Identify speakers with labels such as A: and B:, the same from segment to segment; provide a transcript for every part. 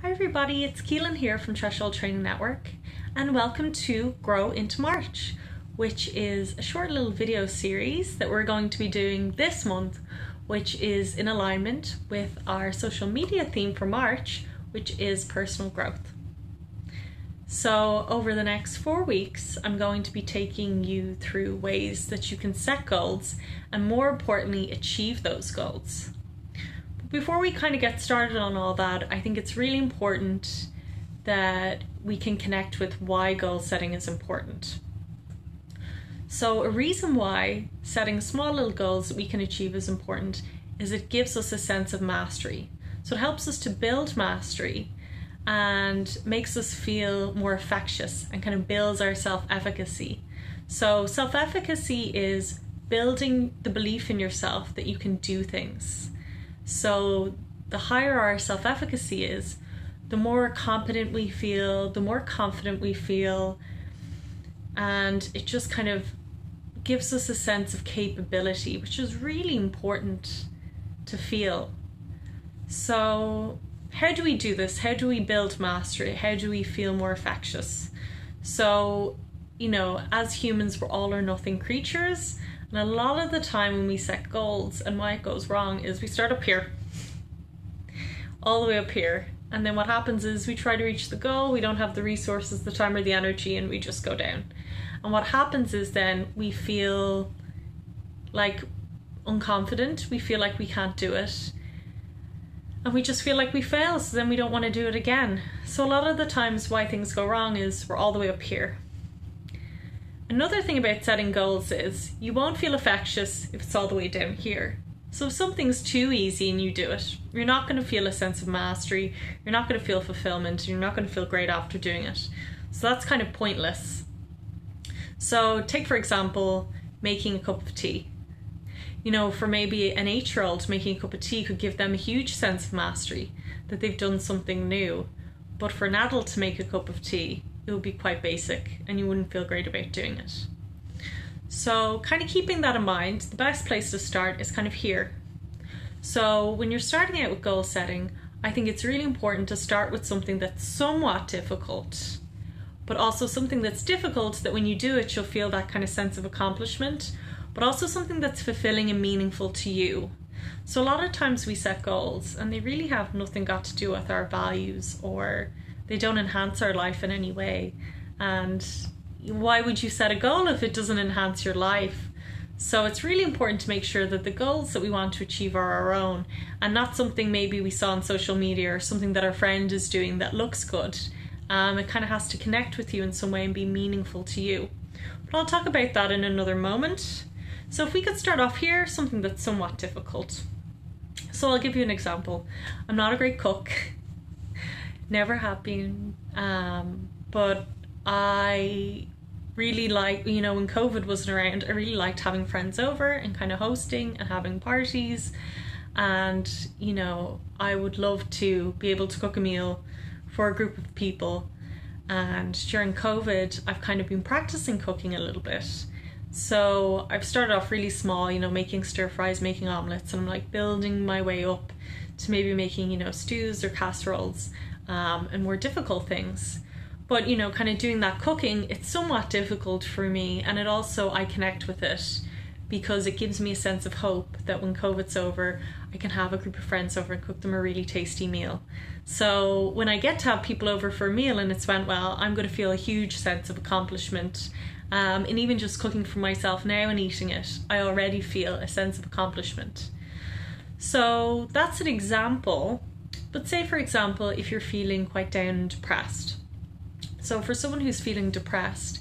A: Hi everybody, it's Keelin here from Threshold Training Network, and welcome to Grow into March, which is a short little video series that we're going to be doing this month, which is in alignment with our social media theme for March, which is personal growth. So over the next 4 weeks, I'm going to be taking you through ways that you can set goals and, more importantly, achieve those goals. Before we kind of get started on all that, I think it's really important that we can connect with why goal setting is important. So a reason why setting small little goals that we can achieve is important is it gives us a sense of mastery. So it helps us to build mastery and makes us feel more effectuous and kind of builds our self-efficacy. So self-efficacy is building the belief in yourself that you can do things. So the higher our self-efficacy is, the more competent we feel, the more confident we feel, and it just kind of gives us a sense of capability, which is really important to feel. So how do we do this? How do we build mastery? How do we feel more infectious? So, as humans, we're all or nothing creatures. And a lot of the time when we set goals, and why it goes wrong is we start up here, all the way up here. And then what happens is we try to reach the goal, we don't have the resources, the time or the energy, and we just go down. And what happens is then we feel like unconfident, we feel like we can't do it. And we just feel like we fail, so then we don't want to do it again. So a lot of the times why things go wrong is we're all the way up here. Another thing about setting goals is you won't feel infectious if it's all the way down here. So if something's too easy and you do it, you're not going to feel a sense of mastery, you're not going to feel fulfillment, you're not going to feel great after doing it. So that's kind of pointless. So take, for example, making a cup of tea. For maybe an 8-year-old, making a cup of tea could give them a huge sense of mastery, that they've done something new. But for an adult to make a cup of tea, it would be quite basic and you wouldn't feel great about doing it. So kind of keeping that in mind, the best place to start is kind of here. So when you're starting out with goal setting, I think it's really important to start with something that's somewhat difficult, but also something that's difficult that when you do it, you'll feel that kind of sense of accomplishment, but also something that's fulfilling and meaningful to you. So a lot of times we set goals and they really have nothing got to do with our values, or they don't enhance our life in any way. And why would you set a goal if it doesn't enhance your life? So it's really important to make sure that the goals that we want to achieve are our own and not something maybe we saw on social media or something that our friend is doing that looks good. It kind of has to connect with you in some way and be meaningful to you. But I'll talk about that in another moment. So if we could start off here, something that's somewhat difficult. So I'll give you an example. I'm not a great cook. Never have been, but I really like, when COVID wasn't around, I really liked having friends over and kind of hosting and having parties. And, I would love to be able to cook a meal for a group of people. And during COVID, I've kind of been practicing cooking a little bit. So I've started off really small, making stir fries, making omelets, and I'm like building my way up to maybe making, stews or casseroles. And more difficult things. But kind of doing that cooking, it's somewhat difficult for me, and it also, I connect with it because it gives me a sense of hope that when COVID's over, I can have a group of friends over and cook them a really tasty meal. So when I get to have people over for a meal and it's went well, I'm going to feel a huge sense of accomplishment. And even just cooking for myself now and eating it, I already feel a sense of accomplishment. So that's an example. But say, for example, if you're feeling quite down and depressed. So for someone who's feeling depressed,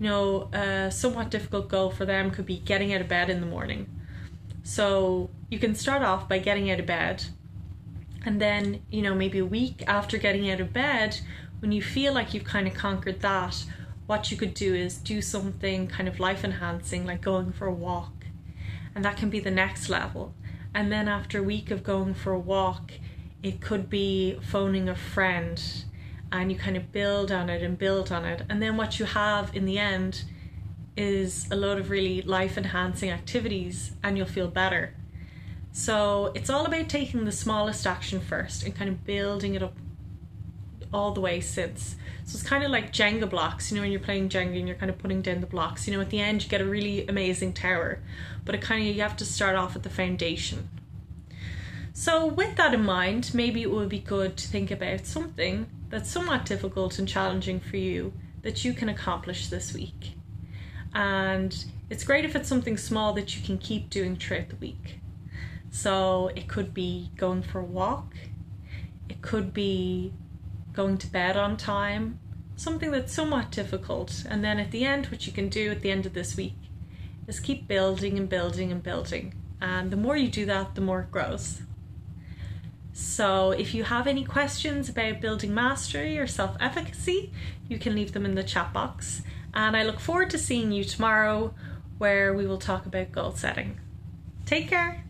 A: a somewhat difficult goal for them could be getting out of bed in the morning. So you can start off by getting out of bed. And then, maybe a week after getting out of bed, when you feel like you've kind of conquered that, what you could do is do something kind of life enhancing, like going for a walk. And that can be the next level. And then after a week of going for a walk, it could be phoning a friend, and you kind of build on it and build on it. And then what you have in the end is a load of really life-enhancing activities, and you'll feel better. So it's all about taking the smallest action first and kind of building it up all the way since. So it's kind of like Jenga blocks, when you're playing Jenga and you're kind of putting down the blocks, at the end you get a really amazing tower, but you have to start off at the foundation. So with that in mind, maybe it would be good to think about something that's somewhat difficult and challenging for you that you can accomplish this week. And it's great if it's something small that you can keep doing throughout the week. So it could be going for a walk, it could be going to bed on time, something that's somewhat difficult. And then at the end, what you can do at the end of this week is keep building and building and building. And the more you do that, the more it grows. So if you have any questions about building mastery or self-efficacy, you can leave them in the chat box. And I look forward to seeing you tomorrow, where we will talk about goal setting. Take care.